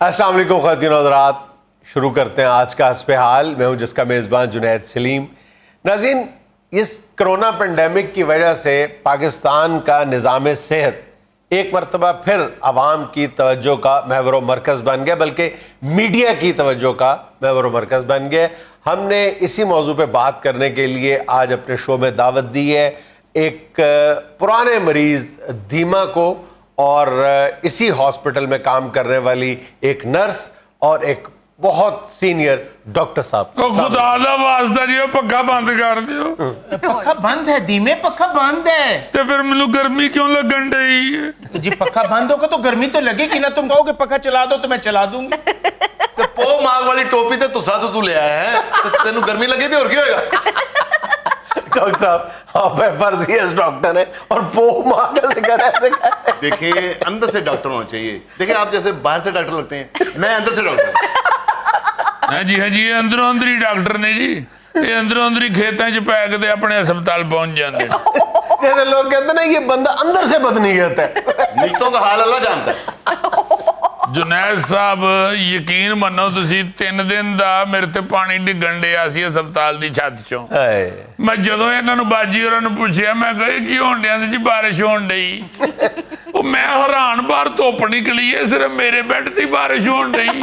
अस्सलाम वालेकुम ख़वातीन और हज़रात, शुरू करते हैं आज का हस्ब हाल। मैं हूं जिसका मेज़बान जुनैद सलीम। नाज़रीन, इस कोरोना पेंडेमिक की वजह से पाकिस्तान का निज़ाम सेहत एक मरतबा फिर आवाम की तवज्जो का महवर मरकज़ बन गया, बल्कि मीडिया की तवज्जो का महवर मरकज़ बन गया। हमने इसी मौजू पे बात करने के लिए आज अपने शो में दावत दी है एक पुराने मरीज़ दीमा को और इसी हॉस्पिटल में काम करने वाली एक नर्स और एक बहुत सीनियर डॉक्टर साहब। खुदा दा वास्ता जी पक्का बंद कर दियो। पक्का बंद है दीमे, पक्का बंद है। ते फिर मैनू गर्मी क्यों लगन डई है? जी पक्का बंद होगा तो गर्मी तो लगेगी ना। तुम कहोगे पक्का चला दो तो मैं चला दूंगी। ते पो माग वाली टोपी ते तुसा तो तू ले आया है, तो तेनू गर्मी लगी थी और क्या होएगा? डॉक्टर साहब, आप फर्जियस डॉक्टर है और पो मार का जिक्र ऐसे कर रहे हैं। देखिए, अंदर से डॉक्टर होना चाहिए। देखिए, आप जैसे बाहर से डॉक्टर लगते हैं, मैं अंदर से डॉक्टर हूं। हाँ जी, अंदरों अंदरी डॉक्टर ने जी। ये अंदरों अंदरी खेतों च पैक दे अपने अस्पताल पहुंच जाते। जैसे लोग कहते हैं ना, ये बंदा अंदर से बदनीयत है। नीतों का हाल अल्लाह जानता है। जुनैद साहब, यकीन मनो तुसी 3 दिन दा मेरे ते पानी डिगन डिया सी अस्पताल दी छत चों। मैं जदों इन्हां नूं बाजी होरां नूं पुछया, मैं कहा की होण डिया जी? बारिश होण डई। ओ मैं हैरान, बाहर धुप्प निकली है, सिर्फ मेरे बेड ते बारिश होण डई।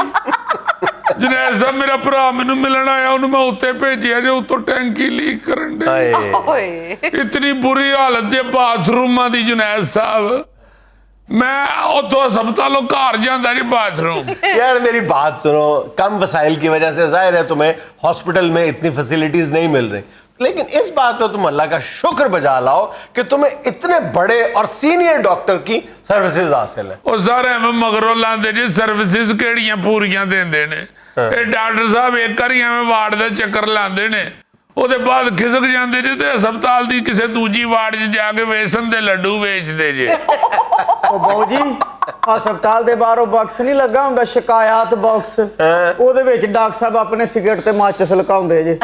जुनैद साहब, मेरा भरा मैनू मिलन आया, उन्हें मैं उत्ते भेजिया जे उत्तों टैंकी लीक करन डई। इतनी बुरी हालत है बाथरूमां दी जुनैद साहब। मैं उतो अस्पतालों घर जांदा जी बाथरूम। यार मेरी बात सुनो, कम वसाइल की वजह से जाहिर है तुम्हें हॉस्पिटल में इतनी फैसिलिटीज नहीं मिल रही, लेकिन इस बात पे तुम अल्लाह का शुक्र बजा लाओ कि तुम्हें इतने बड़े और सीनियर डॉक्टर की सर्विसेज हासिल है। और सारे में मगरों लांदे जी सर्विसेज केड़ियां पूरियां देंदे ने। ये डॉक्टर साहब एक बारी एवं वार्ड दा चक्कर लांदे ने, ਉਹਦੇ ਬਾਅਦ ਖਿਸਕ ਜਾਂਦੇ ਜੇ ਤੇ ਹਸਪਤਾਲ ਦੀ ਕਿਸੇ ਦੂਜੀ ਵਾਰਡ 'ਚ ਜਾ ਕੇ ਵੇਸਣ ਦੇ ਲੱਡੂ ਵੇਚਦੇ ਜੇ। ਉਹ ਬਾਊ ਜੀ, ਹਸਪਤਾਲ ਦੇ ਬਾਹਰ ਉਹ ਬਾਕਸ ਨਹੀਂ ਲੱਗਾ ਹੁੰਦਾ ਸ਼ਿਕਾਇਤ ਬਾਕਸ, ਉਹਦੇ ਵਿੱਚ ਡਾਕਟਰ ਸਾਹਿਬ ਆਪਣੇ ਸਿਗਰਟ ਤੇ ਮਾਚਿਸ ਲੁਕਾਉਂਦੇ ਜੇ।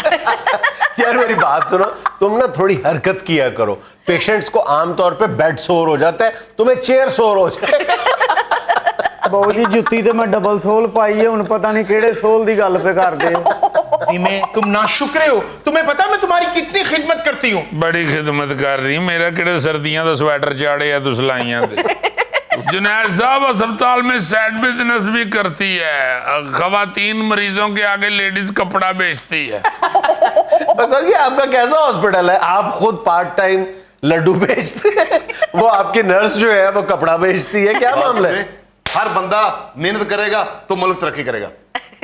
यार मेरी बात सुनो, तुम ना थोड़ी हरकत किया करो। पेशेंट्स को आमतौर पे बेड सोर हो जाता है, तुम्हें चेयर सोर हो जाए। ਬਾਊ ਜੀ, ਜੁੱਤੀ ਤੇ ਮੈਂ ਡਬਲ ਸੋਲ ਪਾਈ ਹੈ, ਹੁਣ ਪਤਾ ਨਹੀਂ ਕਿਹੜੇ ਸੋਲ ਦੀ ਗੱਲ पे ਕਰਦੇ ਹੋ। दीमे, तुम नाशुक्रे हो। तुम्हें पता मैं तुम्हारी कितनी खिदमत करती हूँ। बड़ी खिदमत कर रही। मेरा किहड़े सर्दियां दा स्वेटर चाड़े या तू सलाइयां दे। जुनैद साहब, अस्पताल में साइड बिजनेस भी करती है। खवातीन मरीजों के आगे लेडीज कपड़ा बेचती है। बताइए, आपका कैसा हॉस्पिटल है? आप खुद पार्ट टाइम लड्डू बेचते हैं, वो आपकी नर्स जो है वो कपड़ा बेचती है, क्या मामला है? हर बंदा मेहनत करेगा तो मुल्क तरक्की करेगा।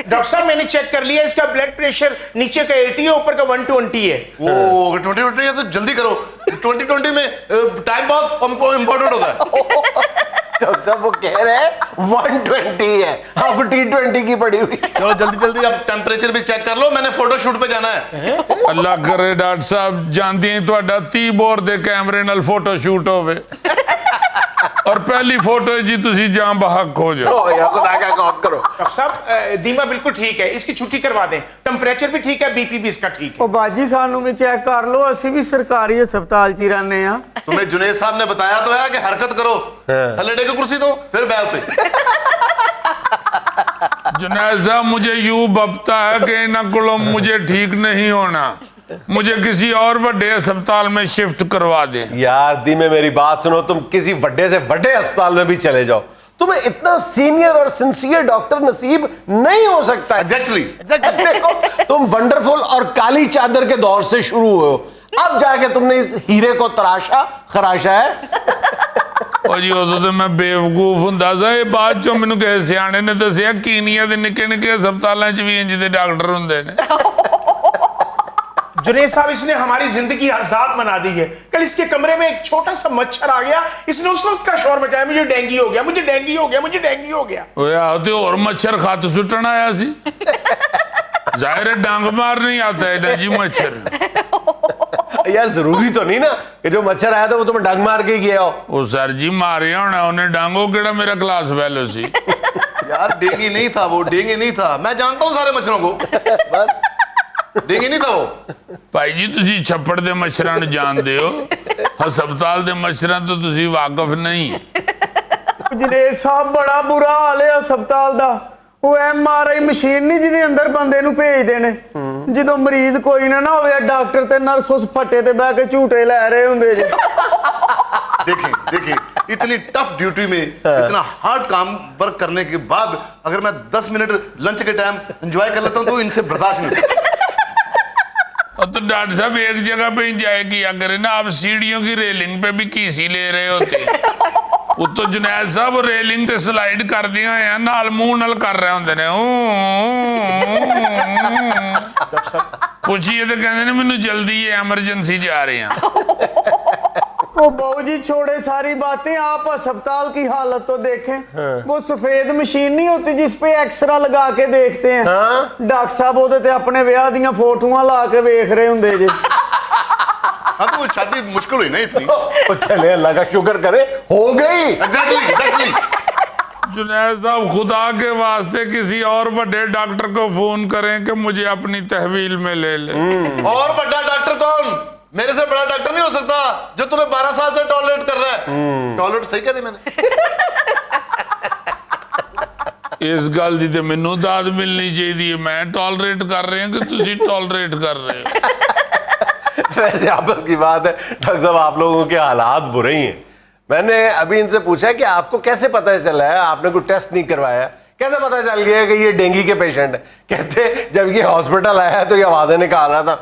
डॉक्टर साहब, मैंने चेक कर लिया, इसका ब्लड प्रेशर नीचे का 80 है, ऊपर का 120 है। वो 2020 है तो जल्दी करो। 2020 में टाइम बहुत इम्पोर्टेंट होता है। डॉक्टर साहब, वो कह रहे हैं 120 है, आपको T20 की पड़ी हुई। चलो जल्दी जल्दी अब टेम्परेचर भी चेक कर लो, मैंने फोटो शूट पे जाना है। अल्लाह करे डॉक्टर साहब, जानती हैं तुहाडा 30 बोर दे कैमरे नाल फोटो शूट होवे और पहली फोटो जी तुसी जान बहक हो जाओ। या खुदा का खौफ करो। डॉक्टर साहब, दीमा बिल्कुल ठीक है, इसकी छुट्टी करवा दें। टेम्परेचर भी ठीक है, बीपी भी इसका ठीक है। ਉਹ ਬਾਜੀ, ਸਾਨੂੰ ਵੀ ਚੈੱਕ ਕਰ ਲਓ, ਅਸੀਂ ਵੀ ਸਰਕਾਰੀ ਹਸਪਤਾਲ 'ਚ ਹੀ ਰਹਿੰਦੇ ਆ। तुम्हें जुनैद साहब ने बताया तो है कि हरकत करो। थल्ले टेको कुर्सी तो फिर बैठते। जुनैद साहब, मुझे यूं बपता है कि इन्हां कोलों मुझे ठीक नहीं होना, मुझे किसी और बड़े अस्पताल में शिफ्ट करवा दें। यार दीमे, मेरी बात सुनो, तुम किसी बड़े से बड़े अस्पताल में भी चले जाओ, तुम्हें इतना सीनियर और सिंसियर डॉक्टर नसीब नहीं हो सकता। एग्जैक्टली। देखो, तुम वंडरफुल और काली चादर के दौर से शुरू हुए हो, अब जाके तुमने इस हीरे को तराशा खराशा है। ओ जी, उदों तो मैं बेवकूफ हुंदा सा। ये बाद चों मैनूं किसी सियाणे ने दस्सिया कीनिया दे निक्के निक्के अस्पतालां च भी इंज दे डॉक्टर हुंदे ने। जुनैद साहब, इसने हमारी जिंदगी आजाद बना दी है। कल इसके कमरे में एक छोटा सा मच्छर आ गया, इसने उस वक्त का शोर मचाया, मुझे डेंगू हो गया, मुझे डेंगू हो गया, मुझे डेंगू हो गया। ओए आओ ते और मच्छर खत सुटन आया सी। जाहिर है डांग मार नहीं आता है जी मच्छर। यार जरूरी तो नहीं ना कि जो मच्छर आया था वो तुम्हें डंग मार के गया हो। ओ सर जी, मारिया होना उन्हें डांगो, केड़ा मेरा क्लास फेलो सी। यार डेंगू नहीं था वो, डेंगू नहीं था। मैं जानता हूँ सारे मच्छरों को। बस डेंगू नहीं था वो। भाई जी, तुसी छप्पड़ दे मच्छरां नूं जानदे हो, हस्पताल दे मच्छरां तो तुसी वाकफ नहीं। जुनैद साहब, बड़ा बुरा हाल है हस्पताल दा। ਉਹ MRI ਮਸ਼ੀਨ ਨਹੀਂ ਜਿਹਦੇ ਅੰਦਰ ਬੰਦੇ ਨੂੰ ਭੇਜਦੇ ਨੇ ਜਦੋਂ ਮਰੀਜ਼ ਕੋਈ ਨਾ ਹੋਵੇ ਡਾਕਟਰ ਤੇ ਨਰਸ ਉਸ ਫੱਟੇ ਤੇ ਬਹਿ ਕੇ ਝੂਟੇ ਲੈ ਰਹੇ ਹੁੰਦੇ ਜੇ देखिए इतनी टफ ड्यूटी में इतना हार्ड काम वर्क करने के बाद अगर मैं 10 मिनट लंच के टाइम एंजॉय कर लेता हूं तो इनसे बर्दाश्त नहीं और तो डॉक्टर साहब एक जगह पे एंजॉय किया करें ना, आप सीढ़ियों की रेलिंग पे भी कीसी ले रहे होते उत्तो जुनैद साहब रेलिंग ते स्लाइड कर दिया है नाल मुंह नाल कर रहे होंगे ने पूछिए तो कहते ने मैनू जल्दी है एमरजेंसी जा रहे हैं। ओ बहू जी छोड़े सारी बातें, आप अस्पताल की हालत तो देखें। वो सफेद मशीन नहीं होती जिस पे एक्सरा लगा के देखते हैं। डॉक्टर साहब ओदे ते अपने ब्याह दियां फोटोआं ला के वेख रहे हुंदे जे। हाँ तो वो शादी मुश्किल हुई ना इतनी। तो चले अल्लाह का शुक्र करे हो गई। एग्जैक्टली जुनैद साहब खुदा के वास्ते किसी और बड़े डॉक्टर को फोन करें कि मुझे अपनी तहवील में ले ले। और बड़ा डॉक्टर कौन? मेरे से बड़ा डॉक्टर नहीं हो सकता जो तुम्हें 12 साल से टॉलरेट कर रहा है। टॉलरेट सही कह दी मैंने। इस गल दी ते मैनू दाद मिलनी चाहिए, मैं टॉलरेट कर रहे हैं कि तुसी टॉलरेट कर रहे हो। वैसे आपस की बात है डॉक्टर साहब, आप लोगों के हालात बुरे ही हैं। मैंने अभी इनसे पूछा कि आपको कैसे पता चला है, आपने कोई टेस्ट नहीं करवाया, कैसे पता चल गया कि ये डेंगू के पेशेंट है? कहते जब ये हॉस्पिटल आया तो ये आवाजें निकाल रहा था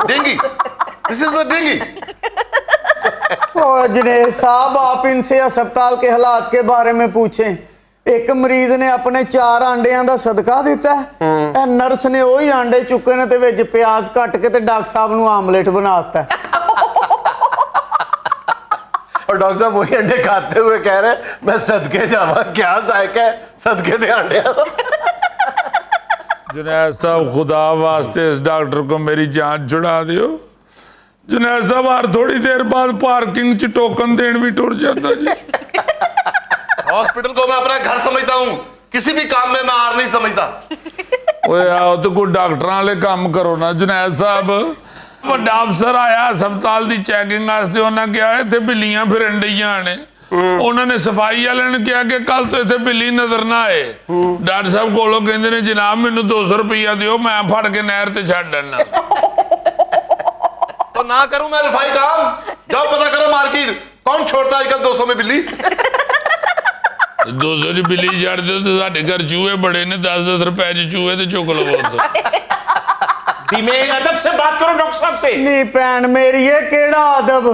dinghy, this is the dinghy. और जुनैद साहब आप इनसे अस्पताल के हालात के बारे में पूछें। एक मरीज ने अपने 4 आंडियां दा सदका दिता है, नर्स ने वही आंडे चुके ने ते विच प्याज कट के ते डॉक्टर साहब नूं आमलेट बनाता है। और डॉक्टर साहब वही अंडे खाते हुए कह रहे हैं मैं सदके जावा, क्या जायका है सदके दे अंडे। जुनैद साहब खुदा वास्ते इस डॉक्टर को मेरी जान छुड़ा दियो। जुनैद साहब हर थोड़ी देर बाद पार्किंग च टोकन देन भी टुर जाता जी। हॉस्पिटल को मैं अपना घर समझता हूँ, किसी भी काम में मैं हार नहीं समझता। ओए आओ तो कोई डॉक्टर वाले काम करो ना। जुनैद साहब ਵੱਡਾ ਅਫਸਰ ਆਇਆ ਹਸਪਤਾਲ ਦੀ ਚੈਕਿੰਗ ਵਾਸਤੇ, ਉਹਨਾਂ ਕਿਹਾ ਇੱਥੇ ਬਿੱਲੀਆਂ ਫਿਰਨ ਡਈਆਂ ਨੇ। ਉਹਨਾਂ ਨੇ ਸਫਾਈ ਵਾਲਿਆਂ ਨੇ ਕਿਹਾ ਕਿ ਕੱਲ ਤੋਂ ਇੱਥੇ ਬਿੱਲੀ ਨਜ਼ਰ ਨਾ ਆਏ। ਡਾਕਟਰ ਸਾਹਿਬ ਕੋਲੋਂ ਕਹਿੰਦੇ ਨੇ ਜਨਾਬ ਮੈਨੂੰ 200 ਰੁਪਇਆ ਦਿਓ, ਮੈਂ ਫੜ ਕੇ ਨਹਿਰ ਤੇ ਛੱਡ ਆਣਾ। तो ना करूं मैं रफाई काम, जाओ पता करो मार्केट कौन छोड़ता है आजकल 200 में बिल्ली। 200 ਦੀ ਬਿੱਲੀ ਛੱਡ ਦਿਓ ਤੇ ਸਾਡੇ ਘਰ ਚੂਹੇ ਬੜੇ ਨੇ, 10-10 ਰੁਪਏ ਚ ਚੂਹੇ ਤੇ ਚੁੱਕ ਲਵੋ ਉੱਥੋਂ। धीमे अदब से बात करो डॉक्टर साहब से। नहीं भैन मेरी ये केड़ा अदब।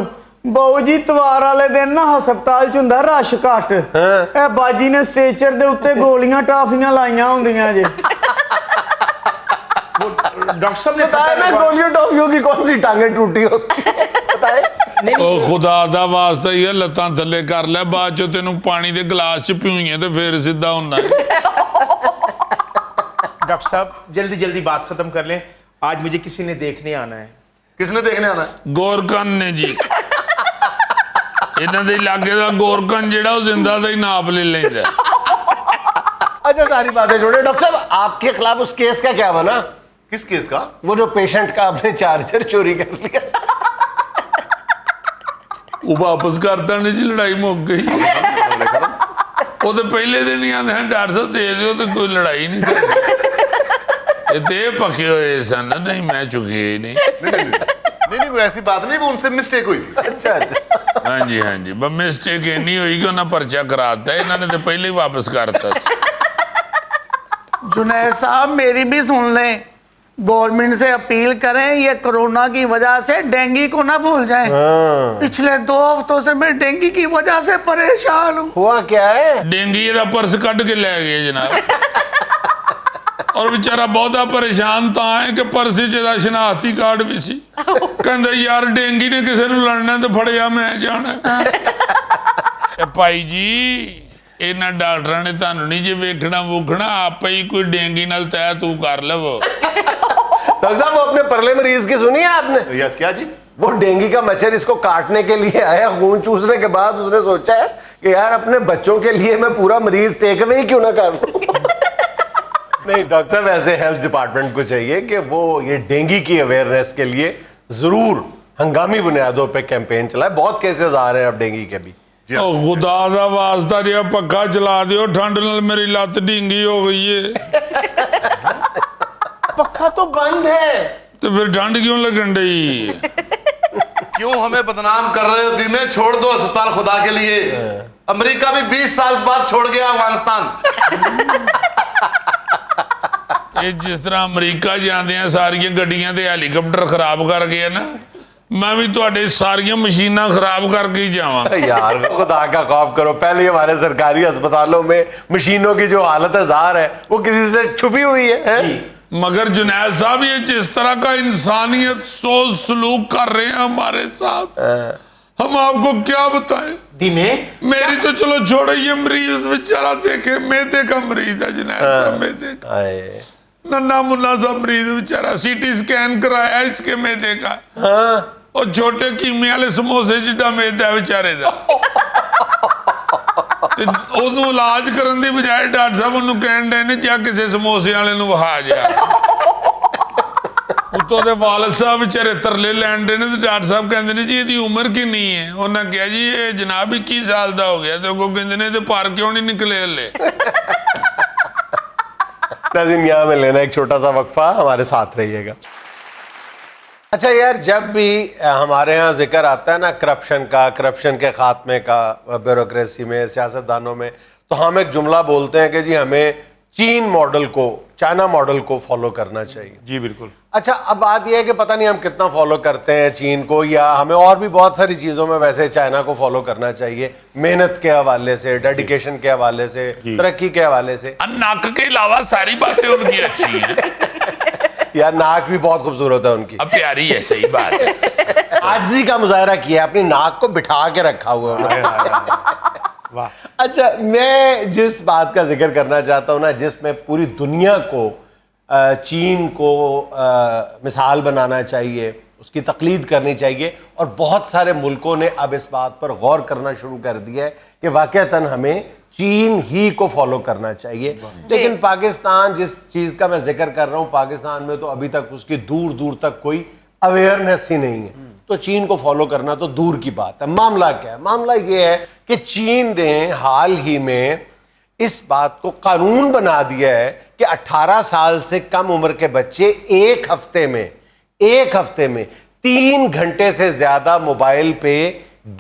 बहू जी तवार वाले दिन ना हस्पताल च हुंदा रश घट, ए बाजी ने स्ट्रेचर दे उत्ते गोलियां टाफियां लाइयां हुंदियां जे। डॉक्टर साहब ने बताया ना गोलियों टॉफियों की कौन सी टांगें टूटी होती है, बताए। ਉਹ ਖੁਦਾ ਦਾ ਵਾਸਤਾ ਹੀ ਹੈ, ਲੱਤਾਂ ਥੱਲੇ ਕਰ ਲੈ, ਬਾਅਦ ਚੋਂ ਤੈਨੂੰ ਪਾਣੀ ਦੇ ਗਲਾਸ ਚ ਪੀਉਈਏ ਤੇ ਫੇਰ ਸਿੱਧਾ ਹੁੰਦਾ। डॉक्टर साहब जल्दी जल्दी बात खत्म कर लें, आज मुझे किसी ने देखने आना है। किसने देखने आना है? ਗੋਰਕਨ ਨੇ ਜੀ। ਇਹਨਾਂ ਦੇ ਇਲਾਕੇ ਦਾ ਗੋਰਕਨ ਜਿਹੜਾ ਉਹ ਜ਼ਿੰਦਾ ਦਾ ਹੀ ਨਾਪ ਲੈ ਲੈਂਦਾ। अच्छा सारी बातें छोड़े डॉक्टर साहब, आपके खिलाफ उस केस का क्या बना? किस केस का? वो जो पेशेंट का आपने चार्जर चोरी कर लिया। ਉਹ ਵਾਪਸ ਕਰਤਾ ਨੇ ਜੀ, ਲੜਾਈ ਮੁੱਕ ਗਈ। ਉਹ ਤੇ ਪਹਿਲੇ ਦਿਨ ਹੀ ਆਂਦੇ ਹਨ ਡਾਕਟਰ ਸਾਹਿਬ ਦੇ ਦਿਓ, ਤੇ ਕੋਈ ਲੜਾਈ ਨਹੀਂ ਸਾਡੀ। ਇਹ ਤੇ ਪੱਕੇ ਹੋਏ ਸਨ। ਨਹੀਂ ਮੈਂ ਚੁੱਕੀ ਹੀ ਨਹੀਂ। नहीं कोई ऐसी बात नहीं, वो उनसे मिस्टेक हुई थी। अच्छा अच्छा। ਹਾਂਜੀ ਹਾਂਜੀ, ਬਸ ਮਿਸਟੇਕ ਇੰਨੀ ਹੋਈ ਕਿ ਉਹਨਾਂ ਪਰਚਾ ਕਰਾਤਾ, ਇਹਨਾਂ ਨੇ ਤੇ ਪਹਿਲੇ ਹੀ ਵਾਪਸ ਕਰਤਾ ਸੀ। जुनैद साहब मेरी भी सुन लें, गवर्नमेंट से अपील करें ये कोरोना की वजह से डेंगू को ना भूल जाएं। पिछले 2 हफ्तों से मैं डेंगू की वजह से परेशान हूँ। हुआ क्या है? ਡੇਂਗੀ ਦਾ ਪਰਸ ਕੱਢ ਕੇ ਲੈ ਗਏ ਜਨਾਬ। ਔਰ ਵਿਚਾਰਾ ਬਹੁਤਾ ਪਰੇਸ਼ਾਨ ਤਾਂ ਹੈ ਕਿ ਪਰਸ 'ਚ ਇਹਦਾ ਸ਼ਨਾਖਤੀ ਕਾਰਡ ਵੀ ਸੀ। ਕਹਿੰਦਾ ਯਾਰ ਡੇਂਗੀ ਨੇ ਕਿਸੇ ਨੂੰ ਲੜਨਾ ਤੇ ਫੜਿਆ ਮੈਂ ਜਾਣਾ। ਇਹ ਭਾਈ ਜੀ ਇਹਨਾਂ ਡਾਕਟਰਾਂ ਨੇ ਤੁਹਾਨੂੰ ਨਹੀਂ ਜੇ ਵੇਖਣਾ ਵੂਖਣਾ, ਆਪੇ ਹੀ ਕੋਈ ਡੇਂਗੀ ਨਾਲ ਤੈਅ ਤੂੰ ਕਰ ਲਵੋ। डॉक्टर साहब वो अपने परले मरीज की सुनी है आपने? यस क्या जी? वो डेंगू का मच्छर इसको काटने के लिए आया, खून चूसने के बाद उसने सोचा है कि यार अपने बच्चों के लिए मैं पूरा मरीज टेक अवे ही क्यों ना कर लूं। नहीं डॉक्टर साहब, ऐसे हेल्थ डिपार्टमेंट को चाहिए कि वो ये डेंगू की अवेयरनेस के लिए जरूर हंगामी बुनियादों पे कैंपेन चलाए। बहुत केसेस आ रहे हैं अब डेंगू के भी। ਉਹ ਖੁਦਾ ਦਾ ਵਾਸਤਾ ਜਿਹਾ ਪੱਖਾ ਚਲਾ ਦਿਓ, ਠੰਡ ਨਾਲ ਮੇਰੀ ਲੱਤ ਢਿੰਗੀ ਹੋ ਗਈ ਏ। पक्का तो बंद है। ਤੇ ਫਿਰ ਠੰਡ ਕਿਉਂ ਲੱਗਣ ਡਈ? क्यों हमें बदनाम कर रहे हो दीमे? छोड़ दो अस्पताल खुदा के लिए। अमेरिका भी 20 साल बाद छोड़ गया अफगानिस्तान। ਇਹ ਜਿਸ ਤਰ੍ਹਾਂ ਅਮਰੀਕਾ ਜਾਂਦੇ ਆ ਸਾਰੀਆਂ ਗੱਡੀਆਂ ਤੇ ਹੈਲੀਕਾਪਟਰ ਖਰਾਬ ਕਰ ਗਏ ਨਾ, मैं भी ਤੁਹਾਡੇ ਸਾਰੀਆਂ ਮਸ਼ੀਨਾਂ ਖਰਾਬ ਕਰਕੇ ਹੀ ਜਾਵਾਂ। यार खुदा का खौफ करो, पहले ही हमारे सरकारी अस्पतालों में मशीनों की जो हालत ज़ार है वो किसी से छुपी हुई है? मगर जुनैद साहब ये जिस तरह का इंसानियत सोच सलूक कर रहे हैं हमारे साथ, हम आपको क्या बताएं? धीमे मेरी तो चलो छोड़ो, ये मरीज बेचारा देखे मैदे का मरीज है जुनैद साहब, मैदे का आए। नन्ना मुन्ना सा मरीज बेचारा, सीटी स्कैन कराया इसके मैदे का, और छोटे कीमे वाले समोसे जिड्डा मैदा है बेचारे दा। ਉਹਨੂੰ ਇਲਾਜ ਕਰਨ ਦੀ ਬਜਾਏ ਡਾਕਟਰ ਸਾਹਿਬ ਉਹਨੂੰ ਕਹਿਣ ਦੇ ਨੇ ਜਾ ਕਿਸੇ ਸਮੋਸੇ ਵਾਲੇ ਨੂੰ ਵਹਾ ਜਾ। ਉੱਤੋਂ ਦੇ ਵਾਲਦ ਸਾਹਿਬ ਵਿਚਾਰੇ ਤਰਲੇ ਲੈਣ ਦੇ ਨੇ ਤੇ ਡਾਕਟਰ ਸਾਹਿਬ ਕਹਿੰਦੇ ਨੇ ਜੀ ਇਹਦੀ ਉਮਰ ਕਿੰਨੀ ਹੈ? ਉਹਨਾਂ ਕਿਹਾ ਜੀ ਇਹ ਜਨਾਬ 21 ਸਾਲ ਦਾ ਹੋ ਗਿਆ। ਤੇ ਉਹ ਕਹਿੰਦੇ ਨੇ ਤੇ ਪਰ ਕਿਉਂ ਨਹੀਂ ਨਿਕਲੇ ਹਲੇ? नाज़रीन, यहाँ में लेना एक छोटा सा वक्फा, हमारे साथ रहिएगा। अच्छा यार, जब भी हमारे यहाँ जिक्र आता है ना करप्शन का, करप्शन के ख़ात्मे का, ब्यूरोक्रेसी में, सियासतदानों में, तो हम एक जुमला बोलते हैं कि जी हमें चीन मॉडल को, चाइना मॉडल को फॉलो करना चाहिए। जी बिल्कुल। अच्छा, अब बात यह है कि पता नहीं हम कितना फॉलो करते हैं चीन को, या हमें और भी बहुत सारी चीज़ों में वैसे चाइना को फॉलो करना चाहिए, मेहनत के हवाले से, डेडिकेशन के हवाले से, तरक्की के हवाले से। नाक के अलावा सारी बातें उनकी अच्छी हैं। यार नाक भी बहुत खूबसूरत है उनकी, अब प्यारी है, सही बात है। आजिज़ी का मुजाहरा किया, अपनी नाक को बिठा के रखा हुआ है उन्होंने। वाह। अच्छा, मैं जिस बात का जिक्र करना चाहता हूँ ना, जिसमें पूरी दुनिया को चीन को मिसाल बनाना चाहिए, उसकी तकलीद करनी चाहिए, और बहुत सारे मुल्कों ने अब इस बात पर गौर करना शुरू कर दिया है कि वाक़तन हमें चीन ही को फॉलो करना चाहिए। लेकिन पाकिस्तान, जिस चीज़ का मैं जिक्र कर रहा हूँ, पाकिस्तान में तो अभी तक उसकी दूर दूर तक कोई अवेयरनेस ही नहीं है, तो चीन को फॉलो करना तो दूर की बात है। मामला क्या है? मामला ये है कि चीन ने हाल ही में इस बात को कानून बना दिया है कि 18 साल से कम उम्र के बच्चे एक हफ्ते में 3 घंटे से ज्यादा मोबाइल पे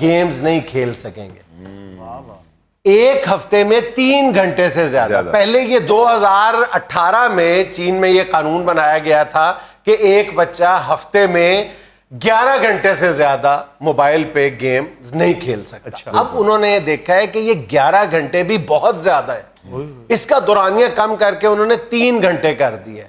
गेम्स नहीं खेल सकेंगे। एक हफ्ते में 3 घंटे से ज्यादा। पहले ये 2018 में चीन में ये कानून बनाया गया था कि एक बच्चा हफ्ते में 11 घंटे से ज्यादा मोबाइल पे गेम नहीं खेल सकता। अच्छा। अब उन्होंने देखा है कि ये 11 घंटे भी बहुत ज्यादा है, इसका दौरानिया कम करके उन्होंने 3 घंटे कर दिए।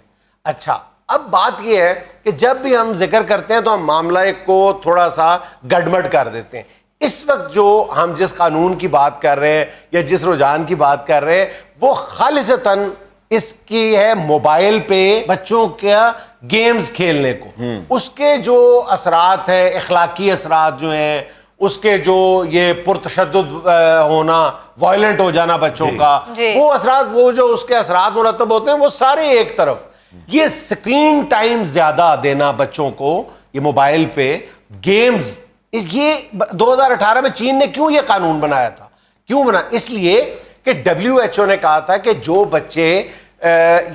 अच्छा, अब बात यह है कि जब भी हम जिक्र करते हैं तो हम मामला को थोड़ा सा गड़बड़ कर देते हैं। इस वक्त जो हम जिस कानून की बात कर रहे हैं या जिस रुझान की बात कर रहे हैं, वो खालिसतन इसकी है मोबाइल पे बच्चों का गेम्स खेलने को। उसके जो असरात है, इखलाकी असरात जो हैं, उसके जो ये पुरतशद्दुद होना, वायलेंट हो जाना बच्चों का, वो असरात, वो जो उसके असरात मुरतब होते हैं, वो सारे एक तरफ। ये स्क्रीन टाइम ज्यादा देना बच्चों को, ये मोबाइल पे गेम्स, ये 2018 में चीन ने क्यों ये कानून बनाया था? क्यों बना? इसलिए कि WHO ने कहा था कि जो बच्चे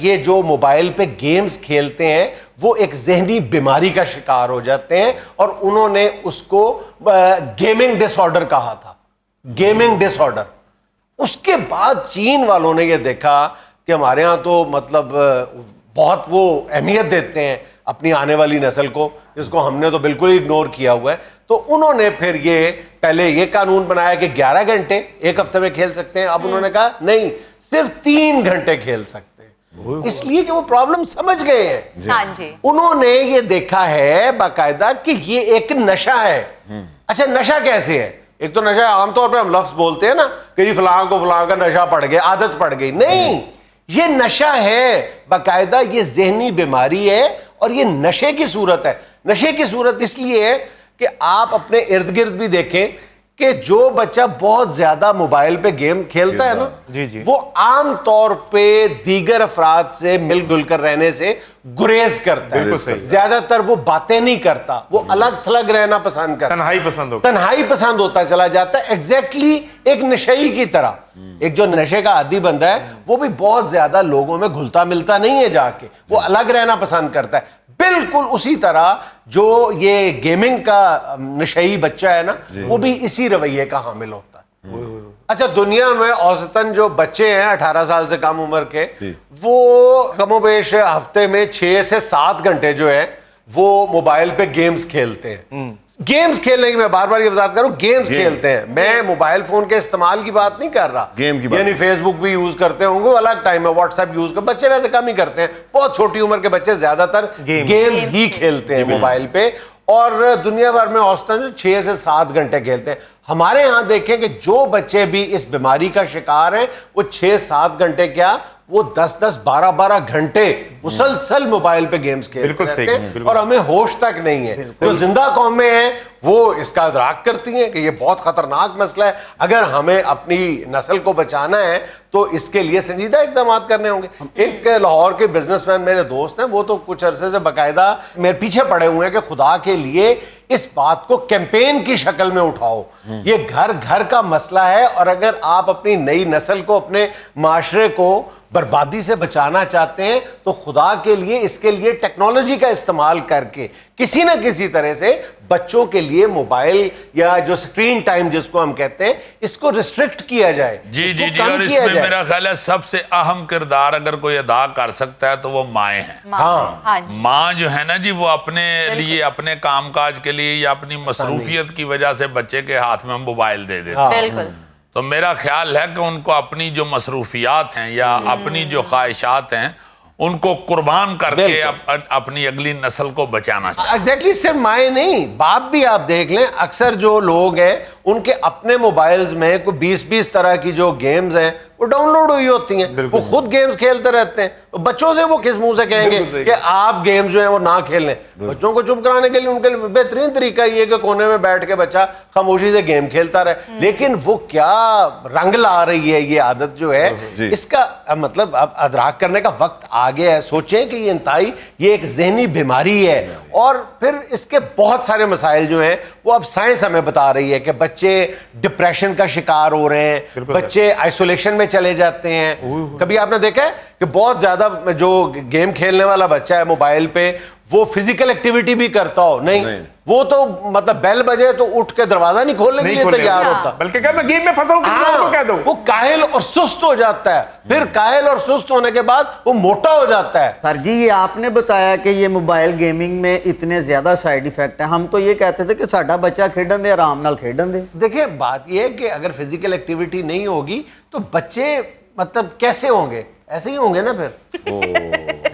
ये जो मोबाइल पे गेम्स खेलते हैं वो एक जहनी बीमारी का शिकार हो जाते हैं, और उन्होंने उसको गेमिंग डिसऑर्डर कहा था, गेमिंग डिसऑर्डर। उसके बाद चीन वालों ने ये देखा कि हमारे यहाँ तो मतलब बहुत वो अहमियत देते हैं अपनी आने वाली नस्ल को, जिसको हमने तो बिल्कुल ही इग्नोर किया हुआ है। तो उन्होंने फिर ये पहले ये कानून बनाया कि 11 घंटे एक हफ्ते में खेल सकते हैं। अब उन्होंने कहा नहीं, सिर्फ 3 घंटे खेल सकते हैं, इसलिए कि वो प्रॉब्लम समझ गए हैं। हाँ जी। उन्होंने ये देखा है बाकायदा कि ये एक नशा है। अच्छा, नशा कैसे है? एक तो नशा आमतौर पर हम लफ्ज बोलते हैं ना कि फलां को फलां का नशा पड़ गया, आदत पड़ गई। नहीं, ये नशा है बाकायदा, ये जहनी बीमारी है, और ये नशे की सूरत है। नशे की सूरत इसलिए है कि आप अपने इर्द गिर्द भी देखें, کہ جو بچہ بہت زیادہ موبائل پہ گیم کھیلتا ہے نا جی وہ عام طور پہ دیگر افراد سے مل گل کر رہنے سے گریز کرتا ہے, زیادہ تر وہ باتیں نہیں کرتا, وہ الگ تھلگ رہنا پسند کرتا, تنہائی پسند ہوتا چلا جاتا ہے, ایگزیکٹلی ایک نشئی کی طرح. ایک جو نشے کا عادی بندہ ہے وہ بھی بہت زیادہ لوگوں میں گھلتا ملتا نہیں ہے, جا کے وہ الگ رہنا پسند کرتا ہے. بالکل اسی طرح جو یہ گیمنگ کا نشئی بچہ ہے نا وہ بھی اسی رویے کا حامل ہوتا ہے. اچھا, دنیا میں اوسطاً جو بچے ہیں 18 سال سے کم عمر کے وہ کم و بیش ہفتے میں 6 سے 7 گھنٹے جو ہے وہ موبائل پہ گیمز کھیلتے ہیں. گیمز کھیلنے کی میں بار بار یہ وضاحت کروں, گیمز کھیلتے ہیں. میں موبائل فون کے استعمال کی بات نہیں کر رہا, یعنی فیس بک بھی یوز کرتے ہوں گے, الگ ٹائم ہے, واٹس ایپ یوز کرتے, بچے ویسے کم ہی کرتے ہیں. بہت چھوٹی عمر کے بچے زیادہ تر گیمز ہی کھیلتے ہیں موبائل پہ, اور دنیا بھر میں اوسطاً 6 سے 7 گھنٹے کھیلتے ہیں. ہمارے ہاں دیکھیں کہ جو بچے بھی اس بیماری کا شکار ہیں وہ 6-7 گھنٹے کیا, وہ 10-12 گھنٹے مسلسل موبائل پہ گیمز کھیلتے رہتے ہیں اور ہمیں ہوش تک نہیں ہے. جو زندہ قومیں ہیں وہ اس کا ادراک کرتی ہیں کہ یہ بہت خطرناک مسئلہ ہے. اگر ہمیں اپنی نسل کو بچانا ہے تو اس کے لیے سنجیدہ اقدامات کرنے ہوں گے. ایک لاہور کے بزنس مین میرے دوست ہیں, وہ تو کچھ عرصے سے باقاعدہ میرے پیچھے پڑے ہوئے ہیں کہ خدا کے لیے اس بات کو کیمپین کی شکل میں اٹھاؤ, یہ گھر گھر کا مسئلہ ہے, اور اگر آپ اپنی نئی نسل کو, اپنے معاشرے کو بربادی سے بچانا چاہتے ہیں تو خدا کے لیے اس کے لیے ٹیکنالوجی کا استعمال کر کے کسی نہ کسی طرح سے بچوں کے لیے موبائل یا جو سکرین ٹائم جس کو ہم کہتے ہیں اس کو ریسٹرکٹ کیا جائے. جی جی جی, اور اس میں میرا خیال ہے سب سے اہم کردار اگر کوئی ادا کر سکتا ہے تو وہ مائیں ہیں. ماں جو ہے نا جی, وہ اپنے لیے, اپنے کام کاج کے لیے یا اپنی مصروفیت کی وجہ سے بچے کے ہاتھ میں موبائل دے دیتے ہیں. تو میرا خیال ہے کہ ان کو اپنی جو مصروفیات ہیں یا اپنی جو خواہشات ہیں ان کو قربان کر کے اپنی اگلی نسل کو بچانا چاہیے. ایگزیکٹلی, صرف مائیں نہیں, باپ بھی آپ دیکھ لیں, اکثر جو لوگ ہیں ان کے اپنے موبائلز میں کوئی 20 طرح کی جو گیمز ہیں وہ ڈاؤن لوڈ ہوئی ہوتی ہیں, وہ خود گیمز کھیلتے رہتے ہیں. بچوں سے وہ کس منہ سے کہیں گے کہ آپ گیمز جو ہیں وہ نہ کھیلیں؟ بچوں کو چپ کرانے کے لیے ان کے لیے بہترین طریقہ یہ ہے کہ کونے میں بیٹھ کے بچہ خاموشی سے گیم کھیلتا رہے. لیکن وہ کیا رنگ لا رہی ہے یہ عادت جو ہے, اس کا مطلب اب ادراک کرنے کا وقت آ گیا ہے. سوچیں کہ یہ انتہائی یہ ایک ذہنی بیماری ہے, اور پھر اس کے بہت سارے مسائل جو ہیں وہ اب سائنس ہمیں بتا رہی ہے کہ بچے ڈپریشن کا شکار ہو رہے ہیں, بچے آئسولیشن میں چلے جاتے ہیں. کبھی آپ نے دیکھا ہے کہ بہت زیادہ جو گیم کھیلنے والا بچہ ہے موبائل پہ وہ فزیکل ایکٹیویٹی بھی کرتا ہو نہیں, وہ تو مطلب بیل بجے تو اٹھ کے دروازہ نہیں کھولنے کے لیے تیار ہوتا, بلکہ کہ میں گیم میں پھنسا ہوں کسی اور کو کہہ دوں. وہ کاہل اور سست ہو جاتا ہے, پھر کاہل اور سست ہونے کے بعد وہ موٹا ہو جاتا ہے. سر جی, یہ آپ نے بتایا کہ یہ موبائل گیمنگ میں اتنے زیادہ سائیڈ ایفیکٹ ہیں. ہم تو یہ کہتے تھے کہ ساڈا بچہ کھیڈن دے, آرام نال کھیڈن دے. دیکھیں بات یہ ہے کہ اگر فزیکل ایکٹیویٹی نہیں ہوگی تو بچے مطلب کیسے ہوں گے, ایسے ہی ہوں گے نا پھر.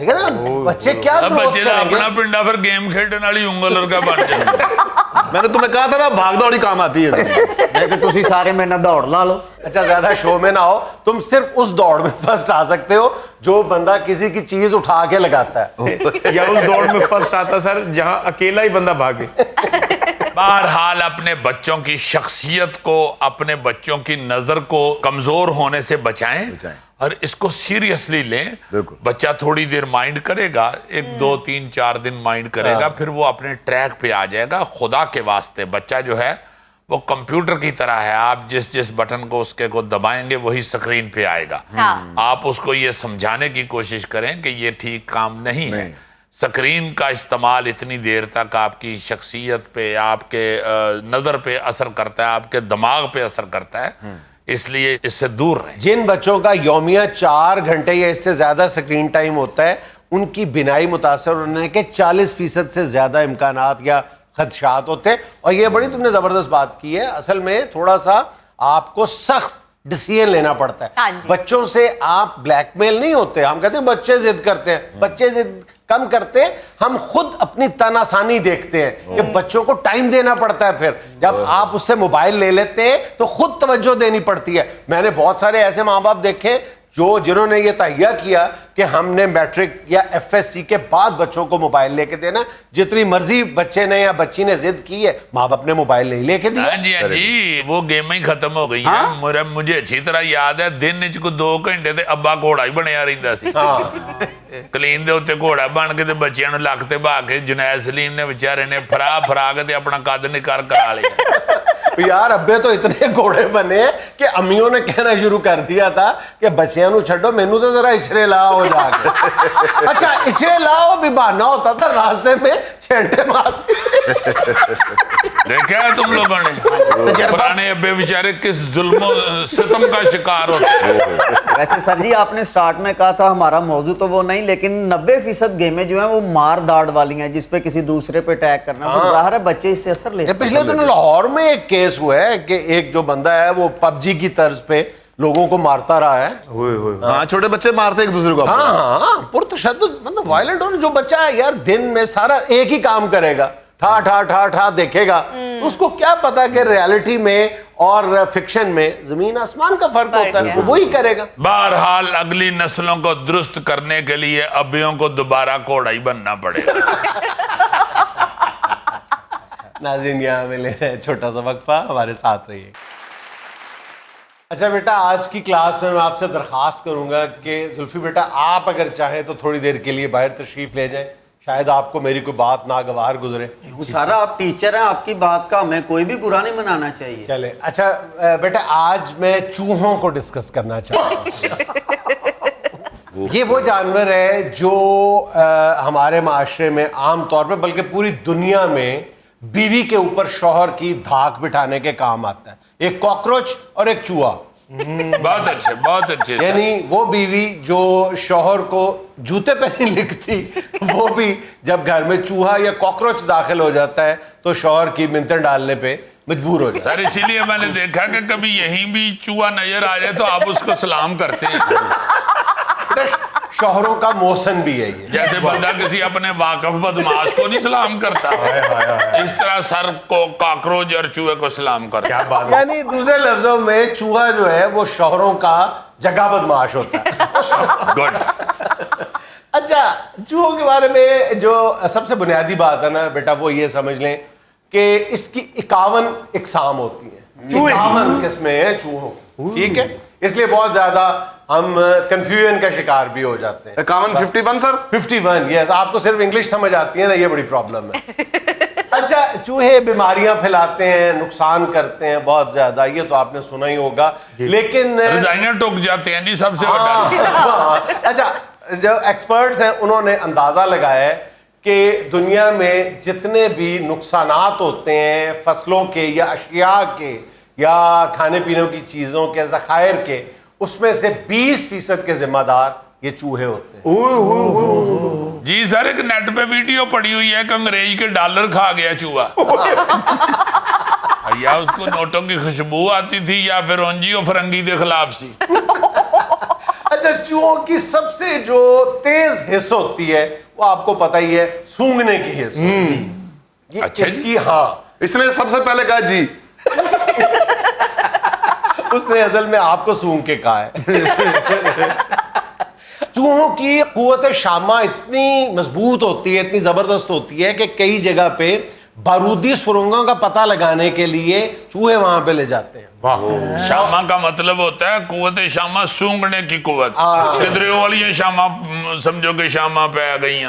دیکھیں نا بچے کیا بچے کا اپنا پنڈا پھر گیم کھیلنے والی انگل اور کا بن جائے. میں نے تمہیں کہا تھا نا بھاگ دوڑی کام آتی ہے. کہ تسی سارے میں نہ دوڑ لا لو. اچھا, زیادہ شو میں نہ ہو, تم صرف اس دوڑ میں فرسٹ آ سکتے ہو جو بندہ کسی کی چیز اٹھا کے لگاتا ہے, یا اس دوڑ میں فرسٹ آتا سر جہاں اکیلا ہی بندہ بھاگے. بہرحال اپنے بچوں کی شخصیت کو, اپنے بچوں کی نظر کو کمزور ہونے سے بچائیں اور اس کو سیریسلی لیں. بچہ تھوڑی دیر مائنڈ کرے گا, 1 2 3 4 دن مائنڈ کرے گا, پھر وہ اپنے ٹریک پہ آ جائے گا. خدا کے واسطے بچہ جو ہے وہ کمپیوٹر کی طرح ہے, آپ جس بٹن کو اس کے کو دبائیں گے وہی سکرین پہ آئے گا. آپ اس کو یہ سمجھانے کی کوشش کریں کہ یہ ٹھیک کام نہیں ہے. سکرین کا استعمال اتنی دیر تک آپ کی شخصیت پہ, آپ کے نظر پہ اثر کرتا ہے, آپ کے دماغ پہ اثر کرتا ہے, اس لیے اس سے دور رہیں. جن بچوں کا یومیہ 4 گھنٹے یا اس سے زیادہ سکرین ٹائم ہوتا ہے ان کی بینائی متاثر ہونے کے 40% سے زیادہ امکانات یا خدشات ہوتے ہیں. اور یہ بڑی تم نے زبردست بات کی ہے, اصل میں تھوڑا سا آپ کو سخت ڈیسیژن لینا پڑتا ہے. بچوں سے آپ بلیک میل نہیں ہوتے, ہم کہتے ہیں بچے ضد کرتے ہیں, بچے ضد کم کرتے, ہم خود اپنی تن آسانی دیکھتے ہیں کہ بچوں کو ٹائم دینا پڑتا ہے. پھر جب آپ اس سے موبائل لے لیتے ہیں تو خود توجہ دینی پڑتی ہے. میں نے بہت سارے ایسے ماں باپ دیکھے जिन्होंने ये तहिया किया कि हमने मैट्रिक या FSC के बाद बच्चों को मोबाइल लेके देना, जितनी मर्जी बच्चे ने या बच्ची ने जिद की है, माँ बाप ने मोबाइल नहीं लेके दिया। हाँ जी, वो गेम ही खत्म हो गई है। मुझे अच्छी तरह याद है, दिन च को 2 घंटे ते अब्बा घोड़ा ही बनया रहिंदा सी। कलीन दे उत्ते घोड़ा बन के ते बच्चियां नूं लक ते बहा के जुनैद सलीम ने बेचारे ने फरा के ते अपना कद निकर करा लिया। यार अब्बे तो इतने घोड़े बने कि अम्मियों ने कहना शुरू कर दिया था कि बच्चियां नूं छड्डो, मैनू तो जरा इछरे लाओ हो जाके। अच्छा, इछरे लाओ भी बहाना होता था, रास्ते में छेंटे मारते। देखा है तुम लोगों ने पुराने अब्बे बेचारे किस जुल्म सितम का शिकार होते हैं। वैसे सर जी आपने स्टार्ट में कहा था हमारा मौजू तो वो नहीं, लेकिन 90% गेमें जो हैं वो मार दाड़ वाली हैं, जिसपे किसी दूसरे पे अटैक करना, तो जाहिर है बच्चे इससे असर लेते हैं। पिछले दिनों लाहौर में एक केस हुआ है कि एक जो बंदा है वो PUBG की तर्ज पे लोगों को मारता रहा है। हाँ, छोटे बच्चे मारते एक दूसरे को। हाँ, पुरतशद्दुद मतलब वायलेंट होने। जो बच्चा है यार दिन में सारा एक ही काम करेगा, ठा ठा ठा ठा देखेगा, उसको क्या पता कि रियलिटी में और फिक्शन में जमीन आसमान का फर्क होता है, वो वही करेगा। बहरहाल अगली नस्लों को दुरुस्त करने के लिए अब्बियों को दोबारा घोड़ा ही बनना पड़ेगा। नाज़रीन, यहाँ में ले रहे हैं छोटा सा वक्फा, हमारे साथ रहिए। अच्छा बेटा, आज की क्लास में मैं आपसे दरख्वास्त करूंगा कि जुल्फी बेटा आप अगर चाहें तो थोड़ी देर के लिए बाहर तशरीफ ले जाएं, शायद आपको मेरी कोई बात नागवार गुजरे। सारा आप टीचर हैं, आपकी बात का हमें कोई भी बुरा नहीं मनाना चाहिए। चले। अच्छा बेटा, आज मैं चूहों को डिस्कस करना चाहता हूँ। ये वो जानवर है जो हमारे माशरे में आम तौर पे बल्कि पूरी दुनिया में बीवी के ऊपर शौहर की धाक बिठाने के काम आता है। एक कॉकरोच और एक चूहा। बहुत अच्छे यानी वो बीवी जो शौहर को जूते पे नहीं लिखती, वो भी जब घर में चूहा या कॉकरोच दाखिल हो जाता है तो शौहर की मिन्नतें डालने पे मजबूर हो जाता है। सर, इसीलिए मैंने देखा कि कभी यहीं भी चूहा नजर आ जाए तो आप उसको सलाम करते हैं। शौहरों का मौसम भी है ये। जैसे बंदा किसी अपने वाकफ बदमाश को नहीं सलाम करता, इस तरह सर को कॉकरोच और चूहे को सलाम करता। यानी दूसरे लफ्जों में चूहा जो है वो शौहरों का जगह बदमाश होता है। गुड। अच्छा, चूहों के बारे में जो सबसे बुनियादी बात है ना बेटा, वो ये समझ लें कि इसकी 51 इकसाम होती हैं। 51 किस्में हैं चूहों, ठीक है? इसलिए बहुत ज्यादा हम कंफ्यूजन का शिकार भी हो जाते हैं। 51 सर 51, यस। आपको सिर्फ इंग्लिश समझ आती है ना, ये बड़ी प्रॉब्लम है। अच्छा, चूहे बीमारियां फैलाते हैं, नुकसान करते हैं बहुत ज्यादा, ये तो आपने सुना ही होगा, लेकिन रजाइयां टूट जाते हैं जी, सबसे बड़ा। अच्छा, जो एक्सपर्ट्स हैं उन्होंने अंदाजा लगाया है कि दुनिया में जितने भी नुकसानात होते हैं फसलों के या अशिया के या खाने पीने की चीजों के ज़खायर के, उसमें से 20% के जिम्मेदार ये चूहे होते हैं। जी सर, एक नेट पे वीडियो पड़ी हुई है कि अंग्रेज के डॉलर खा गया चूहा। या उसको नोटों की खुशबू आती थी या फिर ओंजियो फरंगी के खिलाफ सी। अच्छा, चूहों की सबसे जो तेज हिस्स होती है वो आपको पता ही है, सूंघने की हिस्स होती है। ये अच्छा इसकी, हाँ, इसने सबसे पहले कहा जी। उसने असल में आपको सूंघ के कहा है। चूहों की कुव्वत शामा इतनी मजबूत होती है, इतनी जबरदस्त होती है कि कई जगह पे बारूदी सुरंगों का पता लगाने के लिए चूहे वहां पे ले जाते हैं। शामा का मतलब होता है कुव्वत शामा, सूंघने की कुव्वत। किधरे वाली शामा समझो कि शामा पे आ गई हैं।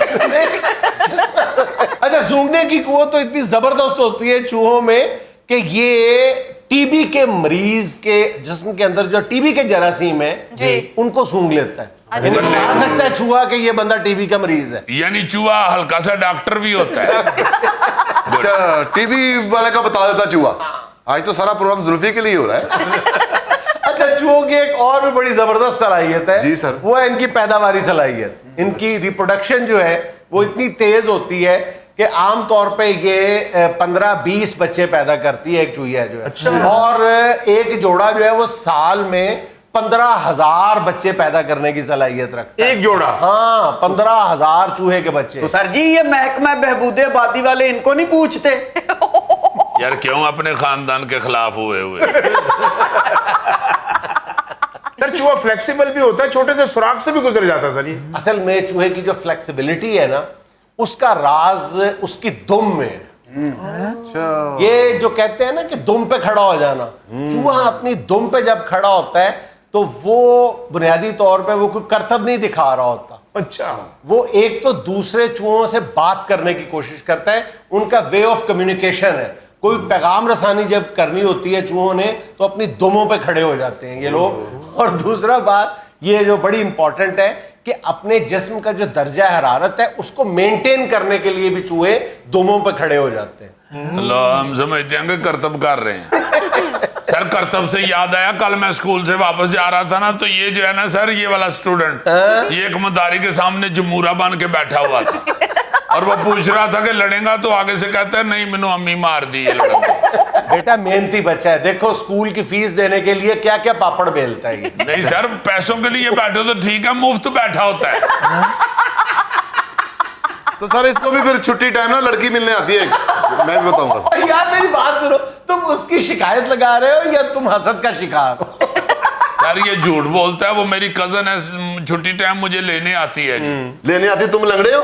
अच्छा, सूंघने की कुव्वत तो इतनी जबरदस्त होती है चूहों में कि ये टीबी के मरीज के जिस्म के अंदर जो टीबी के जरासीम है उनको सूंघ लेता है। यानी बता सकता है चूहा कि ये बंदा टीबी का मरीज है। यानी चूहा हल्का सा डॉक्टर भी होता है। अच्छा, टीबी वाले का बता देता चूहा। आज तो सारा प्रोग्राम जुल्फी के लिए हो रहा है। अच्छा, चूहों की एक और भी बड़ी जबरदस्त सलाहियत है जी सर, वो है इनकी पैदावारी सलाहियत। इनकी रिप्रोडक्शन जो है वो इतनी तेज होती है कि आम तौर पे ये 15-20 बच्चे पैदा करती है एक चूहिया जो है। अच्छा। और एक जोड़ा जो है वो साल में 15,000 बच्चे पैदा करने की सलाहियत रखता है। एक जोड़ा? हाँ, 15,000 चूहे के बच्चे। तो सर जी ये महकमा बहबूदे आबादी वाले इनको नहीं पूछते? यार क्यों अपने खानदान के खिलाफ हुए? सर, चूहा फ्लेक्सिबल भी होता है, छोटे से सुराख से भी गुजर जाता है सर ये। असल में चूहे की जो फ्लेक्सिबिलिटी है ना, उसका राज उसकी दुम में है। ये जो कहते हैं ना कि दुम पे खड़ा हो जाना, चूहा अपनी दुम पे जब खड़ा होता है तो वो बुनियादी तौर पे वो कोई करतब नहीं दिखा रहा होता। अच्छा, वो एक तो दूसरे चूहों से बात करने की कोशिश करता है, उनका वे ऑफ कम्युनिकेशन है। कोई पैगाम रसानी जब करनी होती है चूहों ने तो अपनी दुमों पे खड़े हो जाते हैं ये लोग। और दूसरा बात ये जो बड़ी इंपॉर्टेंट है कि अपने जिस्म का जो दर्जा हरारत है उसको मेंटेन करने के लिए भी चूहे दुमों पे खड़े हो जाते हैं। अल्लाह, हम समझते हैं कि करतब कर रहे हैं। सर करतब से याद आया, कल मैं स्कूल से वापस जा रहा था ना, तो ये जो है ना सर, ये वाला स्टूडेंट ये एक मदारी के सामने जमूरा बन के बैठा हुआ था और वो पूछ रहा था कि लड़ेगा, तो आगे से कहता है नहीं मैनू अम्मी मार दी है लड़ेगा। बेटा मेहनती बच्चा है, देखो स्कूल की फीस देने के लिए क्या क्या पापड़ बेलता है ये। नहीं सर, पैसों के लिए बैठो तो ठीक है, मुफ्त बैठा होता है। तो सर इसको भी फिर छुट्टी टाइम ना लड़की मिलने आती है, मैं भी बताऊंगा। यार मेरी बात सुनो, तुम उसकी शिकायत लगा रहे हो या तुम हसद का शिकार हो? यार ये झूठ बोलता है, वो मेरी कजन है, छुट्टी टाइम मुझे लेने आती है जी। लेने आती तुम लंगड़े हो?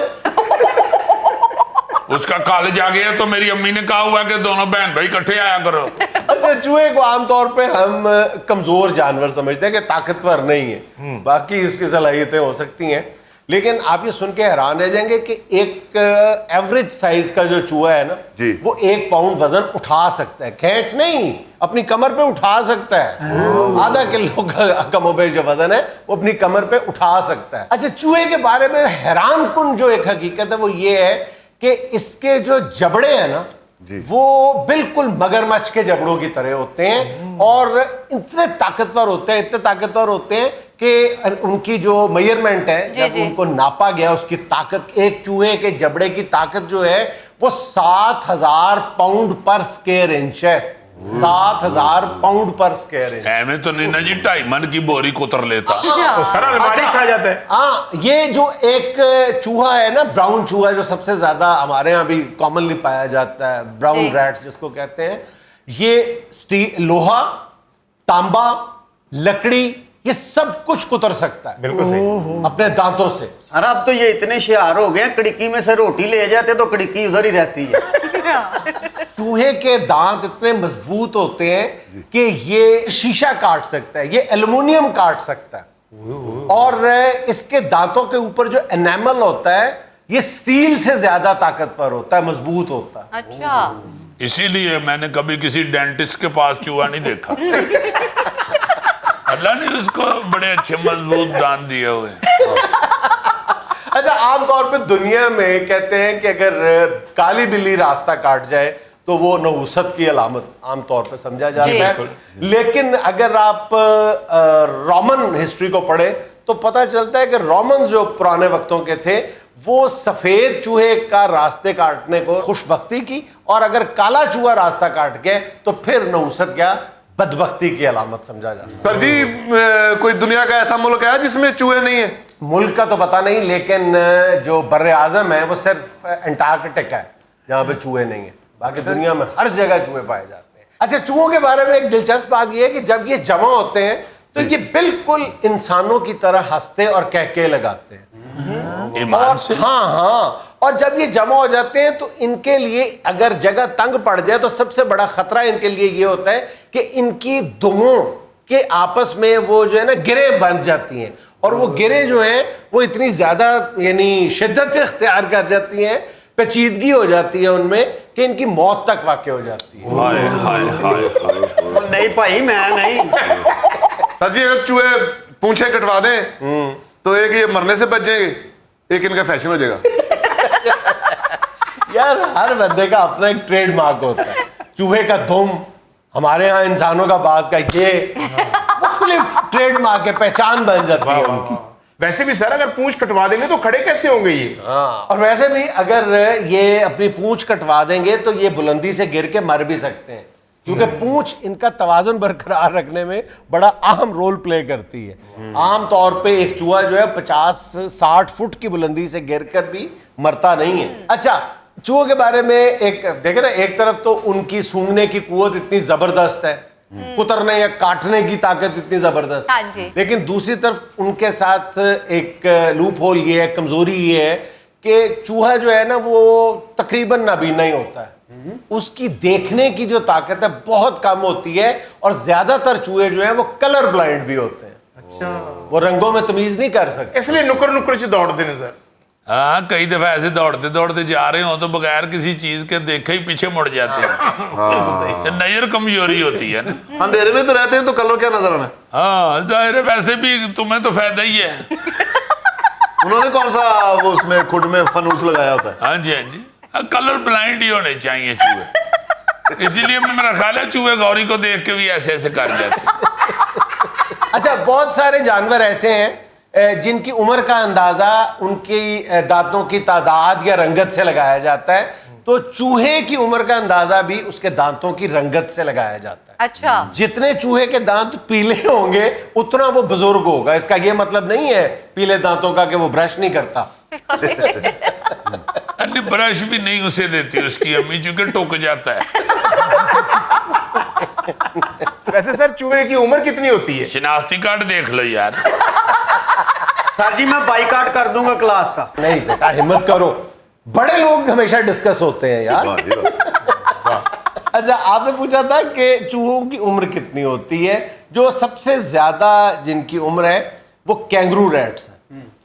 उसका कॉलेज आ गया तो मेरी अम्मी ने कहा हुआ कि दोनों बहन भाई इकट्ठे आया करो। अच्छा, चूहे को आमतौर पे हम कमजोर जानवर समझते हैं कि ताकतवर नहीं है, बाकी इसकी सलाहियतें हो सकती हैं, लेकिन आप ये सुन के हैरान रह जाएंगे कि एक एवरेज साइज का जो चूहा है ना जी, वो 1 पाउंड वजन उठा सकता है। खींच नहीं, अपनी कमर पे उठा सकता है। आधा किलो का कमोबेश जो वजन है वो अपनी कमर पे उठा सकता है। अच्छा, चूहे के बारे में हैरान कुन जो एक हकीकत है वो ये है कि इसके जो जबड़े हैं ना वो बिल्कुल मगरमच्छ के जबड़ों की तरह होते हैं और इतने ताकतवर होते हैं, इतने ताकतवर होते हैं कि उनकी जो मेजरमेंट है जब उनको नापा गया, उसकी ताकत, एक चूहे के जबड़े की ताकत जो है वो 7000 पाउंड पर स्क्वायर इंच है। 7000 पाउंड पर स्क्वायर इंच। ऐमें तो नहीं ना जी, 2.5 मन की बोरी कोतर लेता। तो सर अलमारी खा जाता है। हाँ, ये जो एक चूहा है ना, ब्राउन चूहा, जो सबसे ज्यादा हमारे यहाँ भी कॉमनली पाया जाता है, ब्राउन रैट जिसको कहते हैं, ये लोहा, तांबा, लकड़ी, ये सब कुछ कुतर सकता है बिल्कुल सही अपने दांतों से। सर अब तो ये इतने होशियार हो गए, कड़की में से रोटी ले जाते तो कड़की उधर ही रहती है। चूहे के दांत इतने मजबूत होते हैं कि ये शीशा काट सकता है, ये एल्युमिनियम काट सकता है, और इसके दांतों के ऊपर जो एनामल होता है ये स्टील से ज्यादा ताकतवर होता है, मजबूत होता है। अच्छा, इसीलिए मैंने कभी किसी डेंटिस्ट के पास चूहा नहीं देखा। अल्लाह ने उसको बड़े अच्छे मजबूत दांत दिए हुए। अच्छा, आमतौर पे दुनिया में कहते हैं कि अगर काली बिल्ली रास्ता काट जाए तो वो नहुसत की अलामत आमतौर पे समझा जाता है, लेकिन अगर आप रोमन हिस्ट्री को पढ़े तो पता चलता है कि रोमन जो पुराने वक्तों के थे वो सफेद चूहे का रास्ते काटने को खुशबख्ती की, और अगर काला चूहा रास्ता काट गया तो फिर नहुसत क्या, बदबख्ती की अलामत समझा जाता है। सर जी कोई दुनिया का ऐसा मुल्क है जिसमें चूहे नहीं है? मुल्क का तो पता नहीं, लेकिन जो बर्रे आजम है वो सिर्फ अंटार्कटिका है जहां पे चूहे नहीं है, बाकी दुनिया में हर जगह चूहे पाए जाते हैं। अच्छा, चूहों के बारे में एक दिलचस्प बात यह है कि जब ये जमा होते हैं तो ये बिल्कुल इंसानों की तरह हंसते और कहके लगाते हैं। ईमान से? हाँ, और जब ये जमा हो जाते हैं तो इनके लिए अगर जगह तंग पड़ जाए तो सबसे बड़ा खतरा इनके लिए ये होता है कि इनकी दुमों के आपस में वो जो है ना गिरें बन जाती हैं, और वो गिरें जो हैं वो इतनी ज्यादा यानी शिद्दत इख्तियार कर जाती हैं, पेचीदगी हो जाती है उनमें कि इनकी मौत तक वाक़ई हो जाती है। हाय हाय हाय हाय। नहीं भाई मैं नहीं। सर जी अगर चूहे पूंछे कटवा दें तो एक ये मरने से बच जाएंगे, एक इनका फैशन हो जाएगा। यार हर बंदे का अपना एक ट्रेडमार्क होता है। चूहे का दुम, हमारे यहाँ इंसानों का बाज का ये मुख्तलिफ ट्रेडमार्क है, पहचान बन जाती है उनकी। वैसे भी सर अगर पूंछ कटवा देंगे तो खड़े कैसे होंगे ये? हाँ, और वैसे भी अगर ये अपनी पूंछ कटवा देंगे तो ये बुलंदी से गिर के मर भी सकते हैं, क्योंकि पूंछ इनका तवाजुन बरकरार रखने में बड़ा अहम रोल प्ले करती है। आम तौर पे एक चूहा जो है 50-60 फुट की बुलंदी से गिरकर भी मरता नहीं है। अच्छा, चूहों के बारे में एक देखे ना, एक तरफ तो उनकी सूंघने की कुव्वत इतनी जबरदस्त है कुतरने या काटने की ताकत इतनी जबरदस्त हाँ है। जी। लेकिन दूसरी तरफ उनके साथ एक लूप होल ये है, कमजोरी ये है कि चूहा जो है ना वो तकरीबन नाबीना ही होता है, उसकी देखने की जो ताकत है बहुत कम होती है, और ज्यादातर चूहे जो हैं वो कलर ब्लाइंड भी होते हैं। अच्छा, वो रंगों में तमीज नहीं कर सकते, इसलिए नुकर नुकर च दौड़ते नजर। हाँ, कई दफा ऐसे दौड़ते दौड़ते जा रहे हो तो बगैर किसी चीज के देखे ही पीछे मुड़ जाते हैं। ये नजर कमजोरी होती है ना। अंधेरे में तो रहते हैं तो कलर क्या नजर आना? हाँ, जाहिर है, वैसे भी तुम्हें तो फायदा ही है। उन्होंने कौन सा वो उसमें खुद में फनूस लगाया होता है? हाँ जी, हाँ जी, कलर ब्लाइंड ही होने चाहिए चूहे, इसीलिए मेरा ख्याल है चूहे गौरी को देख के भी ऐसे ऐसे कर जाते हैं। अच्छा, बहुत सारे जानवर ऐसे हैं जिनकी उम्र का अंदाजा उनकी दांतों की तादाद या रंगत से लगाया जाता है, तो चूहे की उम्र का अंदाजा भी उसके दांतों की रंगत से लगाया जाता है। अच्छा, जितने चूहे के दांत पीले होंगे उतना वो बुजुर्ग होगा। इसका ये मतलब नहीं है पीले दांतों का कि वो ब्रश नहीं करता। अन्य ब्रश भी नहीं उसे देती उसकी अम्मी, चूंकि टोक जाता है। वैसे सर चूहे की उम्र कितनी होती है? शिनाख्ती कार्ड देख लो यार। सर जी मैं बाइकाट कर दूंगा क्लास का। नहीं बेटा, हिम्मत करो, बड़े लोग हमेशा डिस्कस होते हैं यार। वाह जी वाह। अच्छा, आपने पूछा था कि चूहों की उम्र कितनी होती है। जो सबसे ज्यादा जिनकी उम्र है वो कैंगरू रैट्स हैं।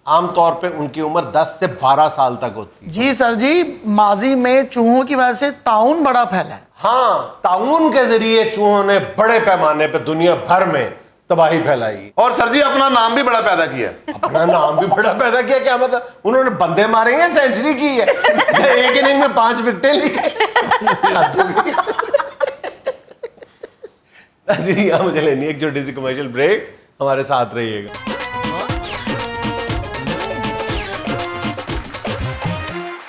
आमतौर पे उनकी उम्र 10 से 12 साल तक होती है। जी सर जी, माजी में चूहों की वजह से ताउन बड़ा फैला है। हाँ, ताउन के जरिए चूहों ने बड़े पैमाने पे दुनिया भर में तबाही फैलाई। और सर जी अपना नाम भी बड़ा पैदा किया। अपना नाम भी बड़ा पैदा किया, क्या मतलब? उन्होंने बंदे मारे हैं, सेंचुरी की है, एक इनिंग में 5 विकेटें ली। मुझे लेनी एक छोटी सी कमर्शियल ब्रेक, हमारे साथ रहिएगा।